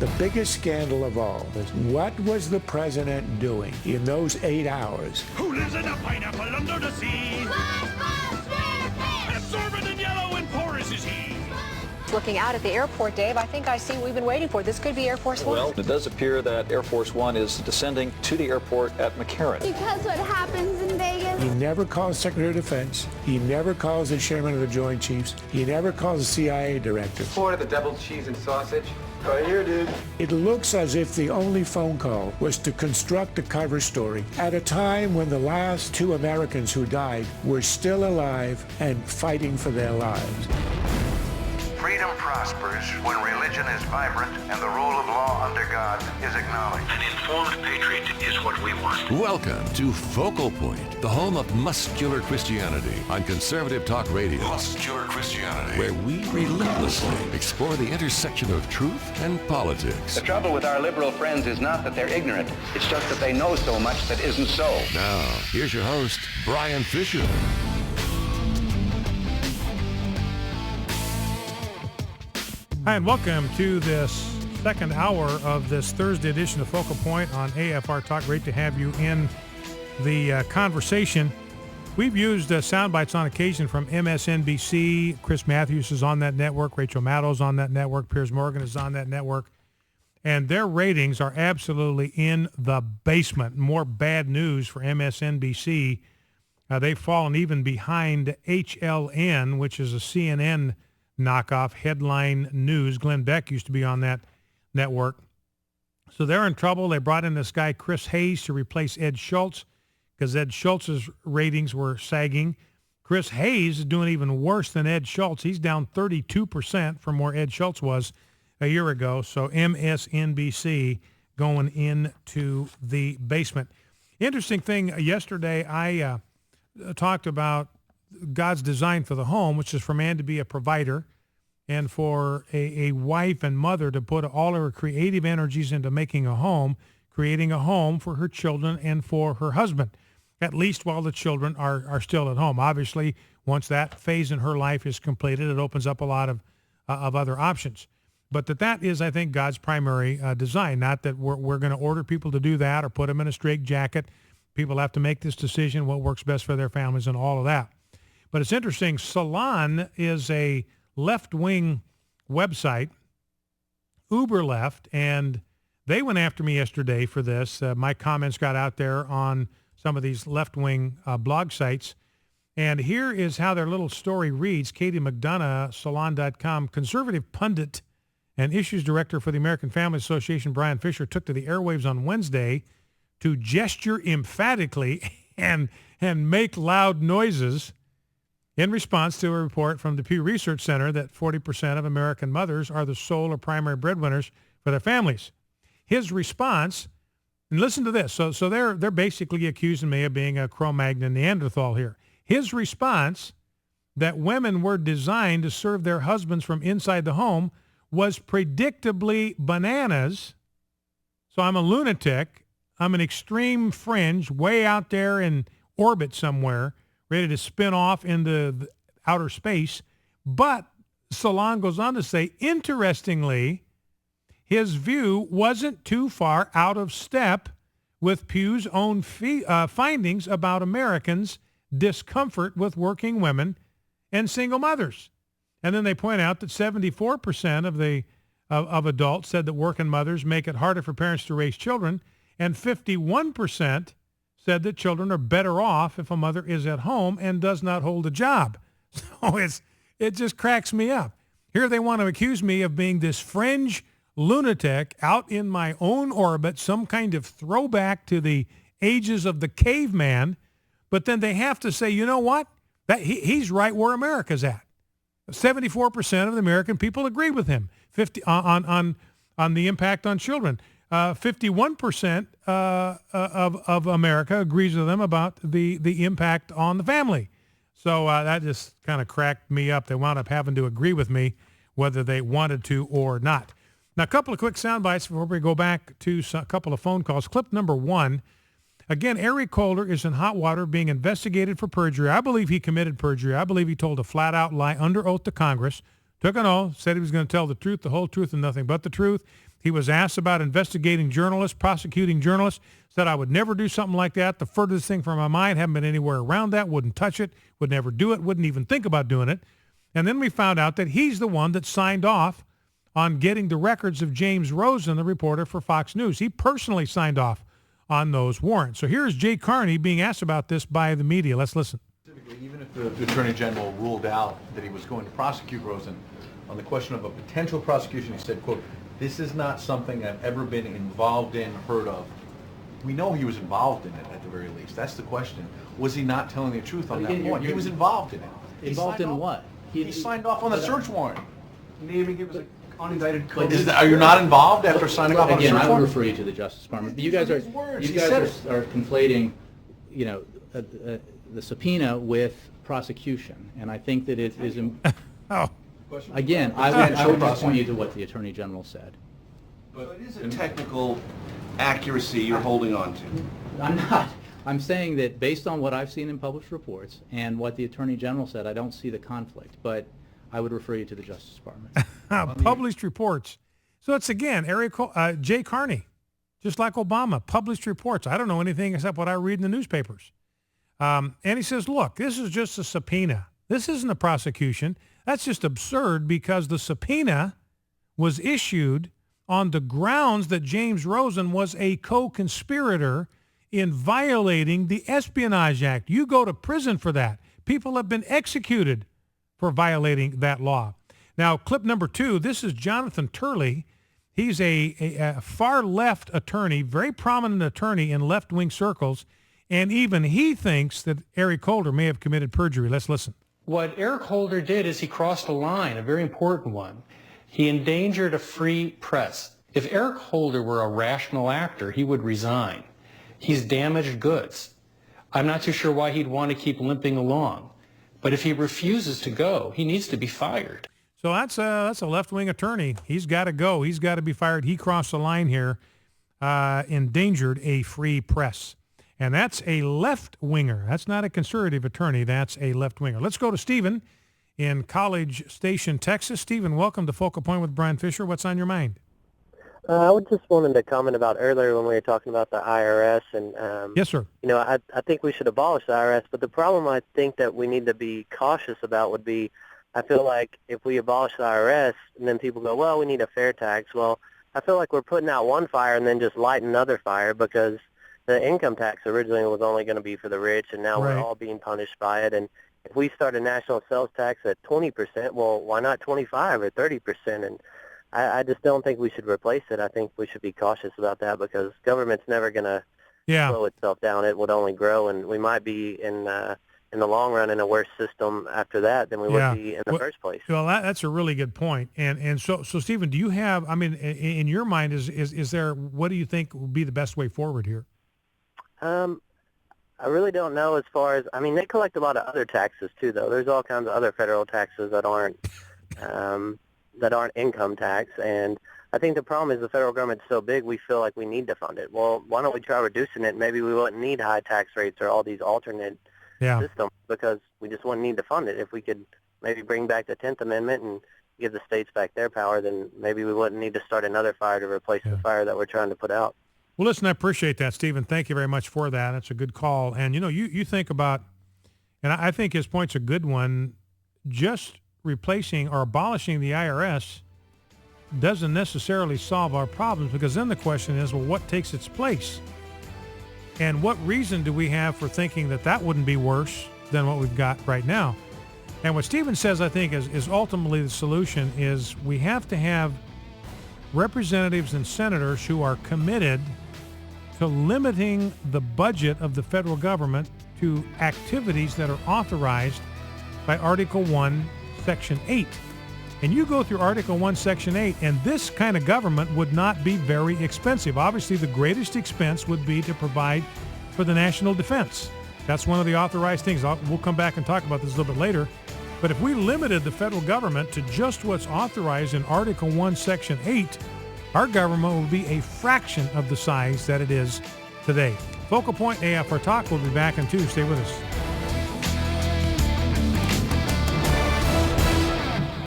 The biggest scandal of all is what was the president doing in those 8 hours? Who lives in a pineapple under the sea? Absorbent and yellow and porous is he. Looking out at the airport, Dave, I think I see what we've been waiting for. This could be Air Force One. Well, it does appear that Air Force One is descending to the airport at McCarran. Because what happens in Vegas? He never calls Secretary of Defense. He never calls the chairman of the Joint Chiefs. He never calls the CIA director. Order the double cheese and sausage. Right here, dude. It looks as if the only phone call was to construct a cover story at a time when the last 2 Americans who died were still alive and fighting for their lives. Freedom prospers when religion is vibrant and the rule of law under God is acknowledged. An informed patriot is what we want. Welcome to Focal Point, the home of muscular Christianity on Conservative Talk Radio. Muscular Christianity. Where we relentlessly explore the intersection of truth and politics. The trouble with our liberal friends is not that they're ignorant. It's just that they know so much that isn't so. Now, here's your host, Brian Fisher. Hi, and welcome to this second hour of this Thursday edition of Focal Point on AFR Talk. Great to have you in the conversation. We've used sound bites on occasion from MSNBC. Chris Matthews is on that network. Rachel Maddow's on that network. Piers Morgan is on that network. And their ratings are absolutely in the basement. More bad news for MSNBC. They've fallen even behind HLN, which is a CNN knockoff, Headline News. Glenn Beck used to be on that network. So they're in trouble. They brought in this guy, Chris Hayes, to replace Ed Schultz because Ed Schultz's ratings were sagging. Chris Hayes is doing even worse than Ed Schultz. He's down 32% from where Ed Schultz was a year ago. So MSNBC going into the basement. Interesting thing, yesterday I talked about God's design for the home, which is for man to be a provider and for a wife and mother to put all her creative energies into making a home, creating a home for her children and for her husband, at least while the children are still at home. Obviously, once that phase in her life is completed, it opens up a lot of other options. But that is, I think, God's primary design, not that we're going to order people to do that or put them in a straitjacket. People have to make this decision, what works best for their families and all of that. But it's interesting, Salon is a left-wing website, uber left, and they went after me yesterday for this. My comments got out there on some of these left-wing blog sites. And here is how their little story reads. Katie McDonough, Salon.com, conservative pundit and issues director for the American Family Association, Brian Fisher, took to the airwaves on Wednesday to gesture emphatically and make loud noises in response to a report from the Pew Research Center that 40% of American mothers are the sole or primary breadwinners for their families. His response, and listen to this, so they're basically accusing me of being a Cro-Magnon Neanderthal here. His response that women were designed to serve their husbands from inside the home was predictably bananas. So I'm a lunatic. I'm an extreme fringe way out there in orbit somewhere, ready to spin off into the outer space. But Salon goes on to say, interestingly, his view wasn't too far out of step with Pew's own findings about Americans' discomfort with working women and single mothers. And then they point out that 74% of adults said that working mothers make it harder for parents to raise children, and 51% said that children are better off if a mother is at home and does not hold a job. So it just cracks me up. Here they want to accuse me of being this fringe lunatic out in my own orbit, some kind of throwback to the ages of the caveman, but then they have to say, you know what? That he's right where America's at. 74% of the American people agree with him 50 on the impact on children. 51% of America agrees with them about the impact on the family. So that just kind of cracked me up. They wound up having to agree with me whether they wanted to or not. Now, a couple of quick sound bites before we go back to a couple of phone calls. Clip number one. Again, Eric Holder is in hot water being investigated for perjury. I believe he committed perjury. I believe he told a flat-out lie under oath to Congress, took an oath, said he was going to tell the truth, the whole truth, and nothing but the truth. He was asked about investigating journalists, prosecuting journalists, said, I would never do something like that. The furthest thing from my mind, haven't been anywhere around that, wouldn't touch it, would never do it, wouldn't even think about doing it. And then we found out that he's the one that signed off on getting the records of James Rosen, the reporter for Fox News. He personally signed off on those warrants. So here's Jay Carney being asked about this by the media. Let's listen. Even if the Attorney General ruled out that he was going to prosecute Rosen, on the question of a potential prosecution, he said, quote, this is not something I've ever been involved in, heard of. We know he was involved in it at the very least. That's the question. Was he not telling the truth on that point? He was involved in it. Involved in what? He signed off on the search warrant. He didn't even give us a unindicted Are you not involved after signing off on a search warrant? Again, I would refer you to the Justice Department. But you guys are conflating, the subpoena with prosecution, and I think that it is. Again, I would just point you to what the Attorney General said. But it is a technical accuracy you're holding on to. I'm not. I'm saying that based on what I've seen in published reports and what the Attorney General said, I don't see the conflict. But I would refer you to the Justice Department. Published reports. So it's, again, Jay Carney, just like Obama, published reports. I don't know anything except what I read in the newspapers. And he says, look, this is just a subpoena. This isn't a prosecution. That's just absurd because the subpoena was issued on the grounds that James Rosen was a co-conspirator in violating the Espionage Act. You go to prison for that. People have been executed for violating that law. Now, clip number 2, this is Jonathan Turley. He's a far left attorney, very prominent attorney in left-wing circles, and even he thinks that Eric Holder may have committed perjury. Let's listen. What Eric Holder did is he crossed a line, a very important one. He endangered a free press. If Eric Holder were a rational actor, he would resign. He's damaged goods. I'm not too sure why he'd want to keep limping along. But if he refuses to go, he needs to be fired. So that's a left-wing attorney. He's got to go. He's got to be fired. He crossed the line here, endangered a free press. And that's a left-winger. That's not a conservative attorney. That's a left-winger. Let's go to Stephen in College Station, Texas. Stephen, welcome to Focal Point with Brian Fisher. What's on your mind? I was just wanting to comment about earlier when we were talking about the IRS. And yes, sir. I think we should abolish the IRS. But the problem I think that we need to be cautious about would be, I feel like if we abolish the IRS and then people go, well, we need a fair tax. Well, I feel like we're putting out one fire and then just lighting another fire because the income tax originally was only going to be for the rich, and now we're all being punished by it. And if we start a national sales tax at 20%, well, why not 25 or 30%? And I just don't think we should replace it. I think we should be cautious about that because government's never going to slow itself down. It would only grow, and we might be in the long run in a worse system after that than we would be in the first place. Well, that's a really good point. And so Stephen, do you have, I mean, in your mind, is there, what do you think would be the best way forward here? I really don't know as far as, I mean, they collect a lot of other taxes too, though. There's all kinds of other federal taxes that aren't income tax. And I think the problem is the federal government's so big, we feel like we need to fund it. Well, why don't we try reducing it? Maybe we wouldn't need high tax rates or all these alternate systems because we just wouldn't need to fund it. If we could maybe bring back the 10th Amendment and give the states back their power, then maybe we wouldn't need to start another fire to replace the fire that we're trying to put out. Well, listen, I appreciate that, Stephen. Thank you very much for that. That's a good call. And, you think about, and I think his point's a good one, just replacing or abolishing the IRS doesn't necessarily solve our problems because then the question is, well, what takes its place? And what reason do we have for thinking that that wouldn't be worse than what we've got right now? And what Stephen says, I think, is ultimately the solution is we have to have representatives and senators who are committed to limiting the budget of the federal government to activities that are authorized by Article 1, Section 8. And you go through Article 1, Section 8, and this kind of government would not be very expensive. Obviously, the greatest expense would be to provide for the national defense. That's one of the authorized things. We'll come back and talk about this a little bit later. But if we limited the federal government to just what's authorized in Article 1, Section 8, our government will be a fraction of the size that it is today. Focal Point AFR Talk will be back in 2. Stay with us.